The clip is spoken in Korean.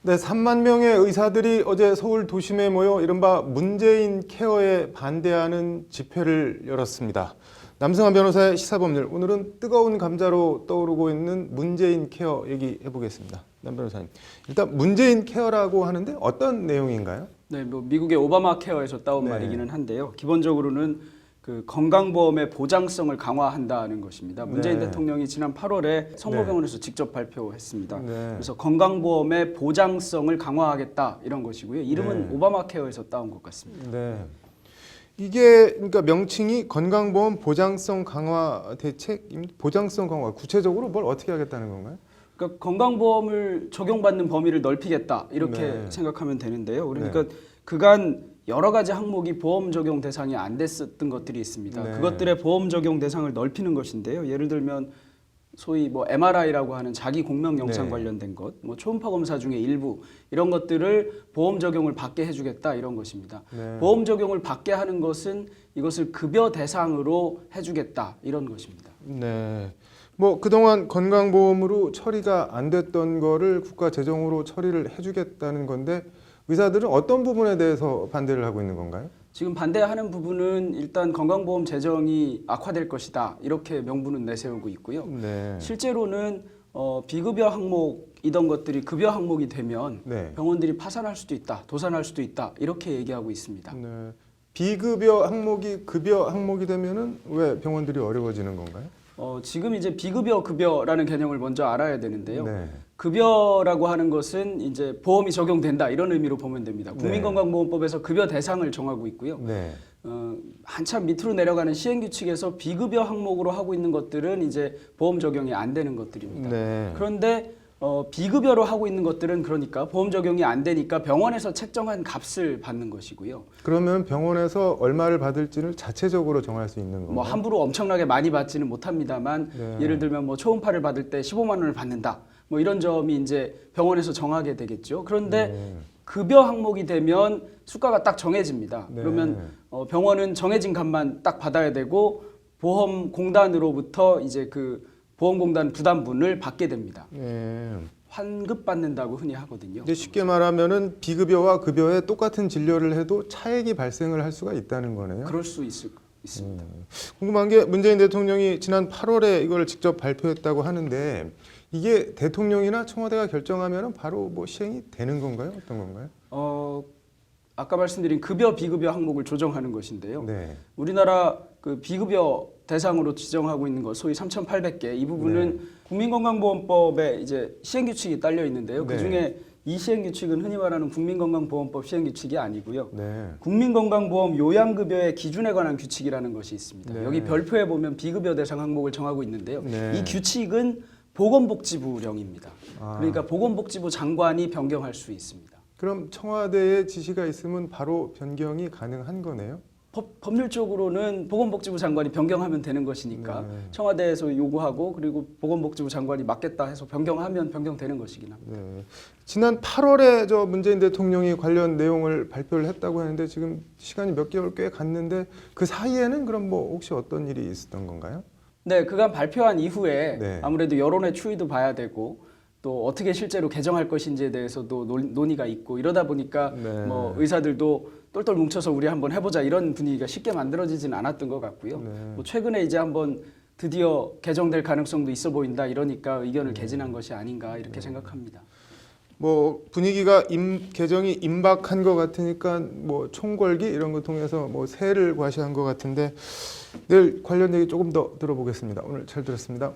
네, 3만 명의 의사들이 어제 서울 도심에 모여 이른바 문재인 케어에 반대하는 집회를 열었습니다. 남승환 변호사의 시사법률, 오늘은 뜨거운 감자로 떠오르고 있는 문재인 케어 얘기해 보겠습니다. 남 변호사님, 일단 문재인 케어라고 하는데 어떤 내용인가요? 네, 뭐 미국의 오바마 케어에서 따온 말이기는 한데요. 기본적으로는 그 건강보험의 보장성을 강화한다는 것입니다. 문재인 대통령이 지난 8월에 성모병원에서 직접 발표했습니다. 그래서 건강보험의 보장성을 강화하겠다 이런 것이고요. 이름은 오바마 케어에서 따온 것 같습니다. 네. 이게 그러니까 명칭이 건강보험 보장성 강화 대책, 보장성 강화, 구체적으로 뭘 어떻게 하겠다는 건가요? 그러니까 건강보험을 적용받는 범위를 넓히겠다 이렇게 생각하면 되는데요. 그러니까 그간 여러 가지 항목이 보험 적용 대상이 안 됐었던 것들이 있습니다. 그것들의 보험 적용 대상을 넓히는 것인데요. 예를 들면 소위 뭐 MRI라고 하는 자기 공명 영상 관련된 것, 뭐 초음파 검사 중에 일부 이런 것들을 보험 적용을 받게 해주겠다 이런 것입니다. 보험 적용을 받게 하는 것은 이것을 급여 대상으로 해주겠다 이런 것입니다. 네. 뭐 그동안 건강보험으로 처리가 안 됐던 거를 국가 재정으로 처리를 해주겠다는 건데 의사들은 어떤 부분에 대해서 반대를 하고 있는 건가요? 지금 반대하는 부분은 일단 건강보험 재정이 악화될 것이다 이렇게 명분은 내세우고 있고요. 실제로는 비급여 항목이던 것들이 급여 항목이 되면 병원들이 파산할 수도 있다, 도산할 수도 있다 이렇게 얘기하고 있습니다. 비급여 항목이 급여 항목이 되면은 왜 병원들이 어려워지는 건가요? 지금 이제 비급여 급여라는 개념을 먼저 알아야 되는데요. 급여라고 하는 것은 이제 보험이 적용된다 이런 의미로 보면 됩니다. 국민건강보험법에서 급여 대상을 정하고 있고요. 한참 밑으로 내려가는 시행규칙에서 비급여 항목으로 하고 있는 것들은 이제 보험 적용이 안 되는 것들입니다. 그런데 비급여로 하고 있는 것들은 그러니까 보험 적용이 안 되니까 병원에서 책정한 값을 받는 것이고요. 그러면 병원에서 얼마를 받을지를 자체적으로 정할 수 있는 건가요? 뭐 함부로 엄청나게 많이 받지는 못합니다만 예를 들면 뭐 초음파를 받을 때 15만 원을 받는다. 뭐 이런 점이 이제 병원에서 정하게 되겠죠. 그런데 급여 항목이 되면 수가가 딱 정해집니다. 그러면 병원은 정해진 값만 딱 받아야 되고 보험공단으로부터 이제 그 보험공단 부담분을 받게 됩니다. 환급받는다고 흔히 하거든요. 근데 쉽게 말하면은 비급여와 급여에 똑같은 진료를 해도 차액이 발생을 할 수가 있다는 거네요. 그럴 수 있습니다. 궁금한 게 문재인 대통령이 지난 8월에 이걸 직접 발표했다고 하는데 이게 대통령이나 청와대가 결정하면 바로 뭐 시행이 되는 건가요? 어떤 건가요? 아까 말씀드린 급여 비급여 항목을 조정하는 것인데요. 우리나라 그 비급여 대상으로 지정하고 있는 것 소위 3,800개 이 부분은 국민건강보험법에 이제 시행규칙이 딸려 있는데요. 그중에 이 시행규칙은 흔히 말하는 국민건강보험법 시행규칙이 아니고요. 국민건강보험 요양급여의 기준에 관한 규칙이라는 것이 있습니다. 여기 별표에 보면 비급여 대상 항목을 정하고 있는데요. 이 규칙은 보건복지부령입니다. 그러니까 보건복지부 장관이 변경할 수 있습니다. 그럼 청와대의 지시가 있으면 바로 변경이 가능한 거네요? 법률적으로는 보건복지부 장관이 변경하면 되는 것이니까 청와대에서 요구하고 그리고 보건복지부 장관이 맞겠다 해서 변경하면 변경되는 것이긴 합니다. 지난 8월에 저 문재인 대통령이 관련 내용을 발표를 했다고 하는데 지금 시간이 몇 개월 꽤 갔는데 그 사이에는 그럼 뭐 혹시 어떤 일이 있었던 건가요? 네, 그간 발표한 이후에 아무래도 여론의 추이도 봐야 되고 또 어떻게 실제로 개정할 것인지에 대해서도 논의가 있고 이러다 보니까 뭐 의사들도 똘똘 뭉쳐서 우리 한번 해보자 이런 분위기가 쉽게 만들어지진 않았던 것 같고요. 뭐 최근에 이제 한번 드디어 개정될 가능성도 있어 보인다 이러니까 의견을 개진한 것이 아닌가 이렇게 생각합니다. 뭐 분위기가 개정이 임박한 것 같으니까 뭐 총궐기 이런 거 통해서 뭐 새를 과시한 것 같은데 내일 관련 얘기 조금 더 들어보겠습니다. 오늘 잘 들었습니다.